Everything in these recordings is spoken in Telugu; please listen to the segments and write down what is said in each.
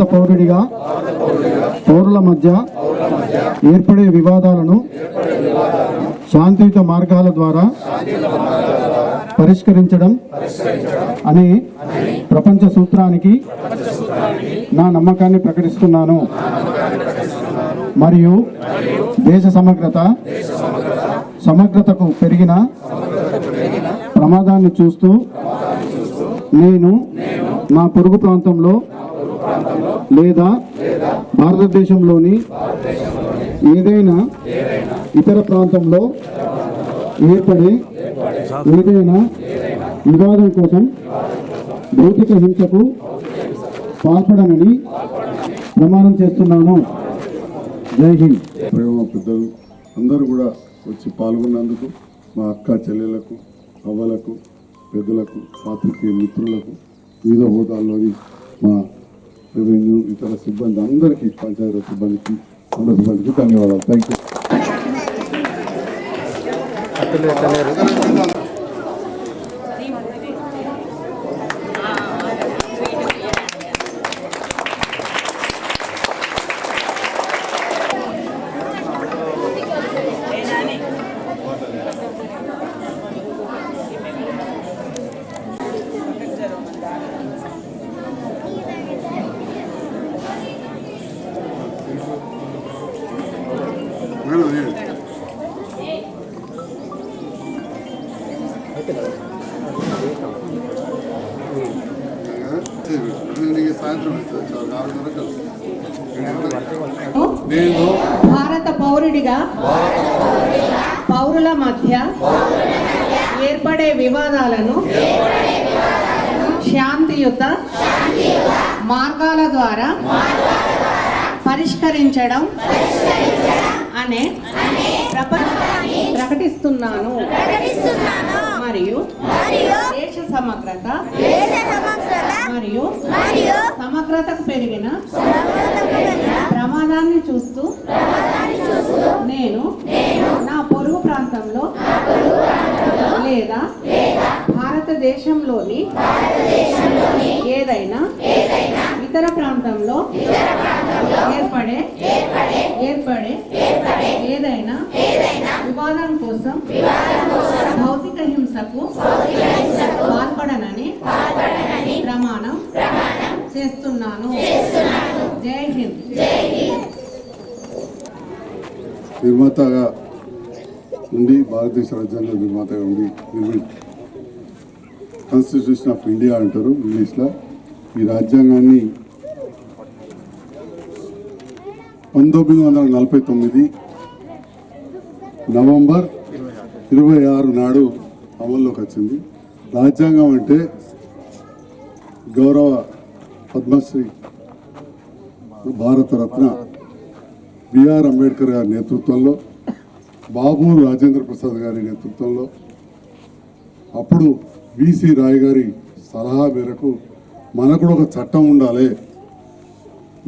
భారత పౌరుడిగా పౌరుల మధ్య ఏర్పడే వివాదాలను శాంతియుత మార్గాల ద్వారా పరిష్కరించడం అనే ప్రపంచ సూత్రానికి నా నమ్మకాన్ని ప్రకటిస్తున్నాను మరియు దేశ సమగ్రతకు పెరిగిన ప్రమాదాన్ని చూస్తూ నేను నా పొరుగు ప్రాంతంలో లేదా భారతదేశంలోని ఏదైనా ఇతర ప్రాంతంలో ఏర్పడే ఏదైనా వివాదం కోసం భౌతిక హింసకు పాల్పడనని ప్రమాణం చేస్తున్నాను. జై హింద్. ప్రేమ పెద్దలు అందరూ కూడా వచ్చి పాల్గొన్నందుకు మా అక్క చెల్లెలకు, అవ్వలకు, పెద్దలకు, పాత్రికేయ మిత్రులకు, వివిధ హోదాల్లోని మా రెవెన్యూ ఇతర సిబ్బంది అందరికీ, పంచాయతీ సిబ్బందికి, అందరి సిబ్బందికి ధన్యవాదాలు. Thank you. నేను భారత పౌరుడిగా పౌరుల మధ్య ఏర్పడే వివాదాలను శాంతియుత మార్గాల ద్వారా పరిష్కరించడం అనే ప్రకటిస్తున్నాను మరియు దేశ సమగ్రత మరియు సమగ్రతకు పెరిగిన ప్రమాదాన్ని చూస్తూ నేను నా పొరుగు ప్రాంతంలో లేదా భారతదేశంలోని ఏదైనా ఇతర ప్రాంతంలో ఏర్పడే ఏదైనా వివాదం కోసం భౌతిక హింసకు పాల్పడనని ప్రమాణం చేస్తున్నాను. జై హింద్. నిర్మాతగా ఉండి, భారతదేశ రాజ్యాంగ నిర్మాతగా ఉండి, కాన్స్టిట్యూషన్ ఆఫ్ ఇండియా అంటారు ఇంగ్లీష్లో. ఈ రాజ్యాంగాన్ని 1949 నవంబర్ 26 నాడు అమల్లోకి వచ్చింది. రాజ్యాంగం అంటే గౌరవ పద్మశ్రీ భారతరత్న బిఆర్ అంబేద్కర్ గారి నేతృత్వంలో, బాబు రాజేంద్ర ప్రసాద్ గారి నేతృత్వంలో, అప్పుడు విసి రాయ్ గారి సలహా మేరకు మనకు కూడా ఒక చట్టం ఉండాలి,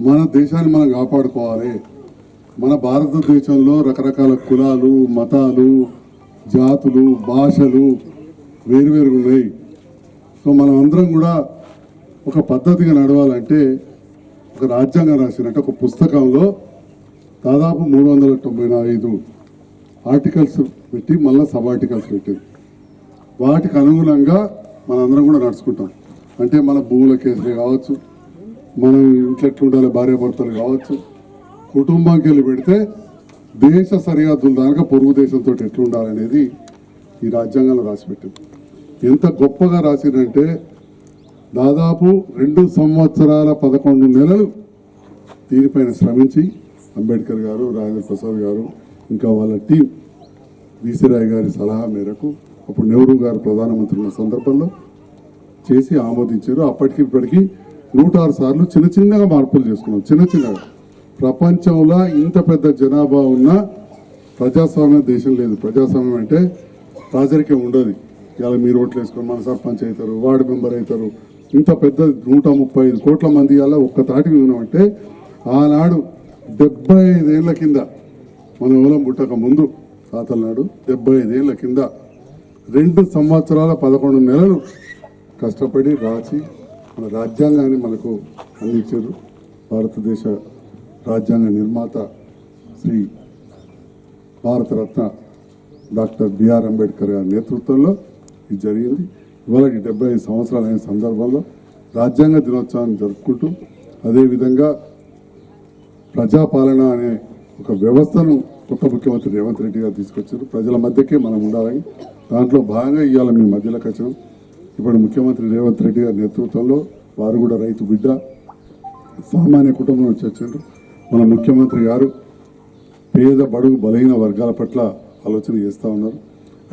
మన దేశాన్ని మనం కాపాడుకోవాలి, మన భారతదేశంలో రకరకాల కులాలు, మతాలు, జాతులు, భాషలు వేరువేరుగా ఉన్నాయి. సో మనం అందరం కూడా ఒక పద్ధతిగా నడవాలంటే ఒక రాజ్యాంగం రాసినట్టు ఒక పుస్తకంలో దాదాపు 395 ఆర్టికల్స్ పెట్టి మళ్ళీ సబ్ ఆర్టికల్స్ పెట్టింది. వాటికి అనుగుణంగా మనందరం కూడా నడుచుకుంటాం. అంటే మన భూముల కేసులే కావచ్చు, మనం ఇంట్లో ఎట్లుండాలి, భార్యాభర్తలు కావచ్చు, కుటుంబంకి వెళ్ళి పెడితే దేశ సరిహద్దుల దాకా పొరుగు దేశంతో ఎట్లుండాలనేది ఈ రాజ్యాంగంలో రాసిపెట్టింది. ఎంత గొప్పగా రాసిందంటే దాదాపు 2 సంవత్సరాల 11 నెలలు దీనిపైన శ్రమించి అంబేద్కర్ గారు, రాజేంద్ర ప్రసాద్ గారు, ఇంకా వాళ్ళ టీం విసి రాయ్ గారి సలహా మేరకు అప్పుడు నెహ్రూ గారు ప్రధానమంత్రి ఉన్న సందర్భంలో చేసి ఆమోదించారు. అప్పటికి ఇప్పటికీ 106 సార్లు చిన్న చిన్నగా మార్పులు చేసుకున్నాం. చిన్నగా ప్రపంచంలో ఇంత పెద్ద జనాభా ఉన్న ప్రజాస్వామ్య దేశం లేదు. ప్రజాస్వామ్యం అంటే రాజరికం ఉండదు. ఇలా మీరు ఓట్లు వేసుకొని మన సర్పంచ్ అవుతారు, వార్డు మెంబర్ అవుతారు. ఇంత పెద్ద 135 కోట్ల మంది అలా ఒక్క తాటికి ఉన్నామంటే ఆనాడు 75 ఏళ్ల కింద మన ఊళ్ళో పుట్టక ముందు తాతల నాడు 75 ఏళ్ల కింద 2 సంవత్సరాల 11 నెలలు కష్టపడి రాసి మన రాజ్యాంగాన్ని మనకు అందించారు. భారతదేశ రాజ్యాంగ నిర్మాత శ్రీ భారతరత్న డాక్టర్ బిఆర్ అంబేద్కర్ గారి నేతృత్వంలో ఇది జరిగింది. ఇవాళ 75 సంవత్సరాలైన సందర్భంలో రాజ్యాంగ దినోత్సవాన్ని జరుపుకుంటూ అదేవిధంగా ప్రజాపాలన అనే ఒక వ్యవస్థను కొత్త ముఖ్యమంత్రి రేవంత్ రెడ్డి గారు తీసుకొచ్చారు. ప్రజల మధ్యకే మనం ఉండాలని దాంట్లో భాగంగా ఇవాళ మీ మధ్యలోకి వచ్చాం. ఇప్పుడు ముఖ్యమంత్రి రేవంత్ రెడ్డి గారి నేతృత్వంలో వారు కూడా రైతు బిడ్డ సామాన్య కుటుంబం నుంచి వచ్చారు. మన ముఖ్యమంత్రి గారు పేద బడుగు బలహీన వర్గాల పట్ల ఆలోచన చేస్తూ ఉన్నారు.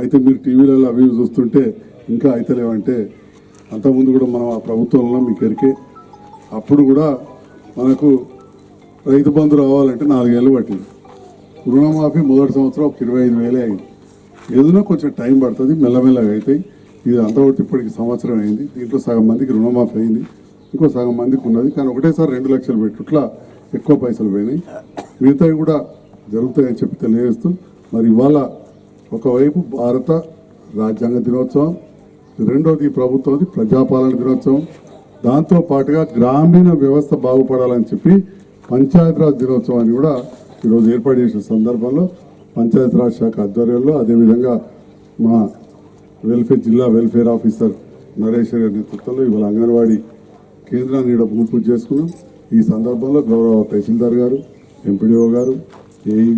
అయితే మీరు టీవీలలో అవి చూస్తుంటే ఇంకా అయితలేవంటే అంతకుముందు కూడా మనం ఆ ప్రభుత్వంలో మీకు ఎరికే అప్పుడు కూడా మనకు రైతు బంధు రావాలంటే 4 ఏళ్ళు పట్టింది. రుణమాఫీ మొదటి సంవత్సరం ఒక 25,000 అయింది. ఏదైనా కొంచెం టైం పడుతుంది, మెల్లమెల్లగా అవుతాయి. ఇది అంతవరకు ఇప్పటికి సంవత్సరం అయింది. దీంట్లో సగం మందికి రుణమాఫీ అయింది, ఇంకో సగం మందికి ఉన్నది. కానీ ఒకటేసారి 2 లక్షలు పెట్టుట్లా ఎక్కువ పైసలు పోయినాయి. మిగతావి కూడా జరుగుతాయని చెప్పి తెలియజేస్తూ మరి ఇవాళ ఒకవైపు భారత రాజ్యాంగ దినోత్సవం, రెండోది ఈ ప్రభుత్వంది ప్రజాపాలన దినోత్సవం, దాంతో పాటుగా గ్రామీణ వ్యవస్థ బాగుపడాలని చెప్పి పంచాయతీరాజ్ దినోత్సవాన్ని కూడా ఈరోజు ఏర్పాటు చేసిన సందర్భంలో పంచాయతీరాజ్ శాఖ ఆధ్వర్యంలో అదేవిధంగా మా జిల్లా వెల్ఫేర్ ఆఫీసర్ నరేష్ గారి నేతృత్వంలో ఇవాళ అంగన్వాడీ కేంద్రాన్ని ఇక్కడ భూమి పూజ చేసుకున్నాం. ఈ సందర్భంలో గౌరవ తహసీల్దార్ గారు, ఎంపీడీఓ గారు, ఏఈ గారు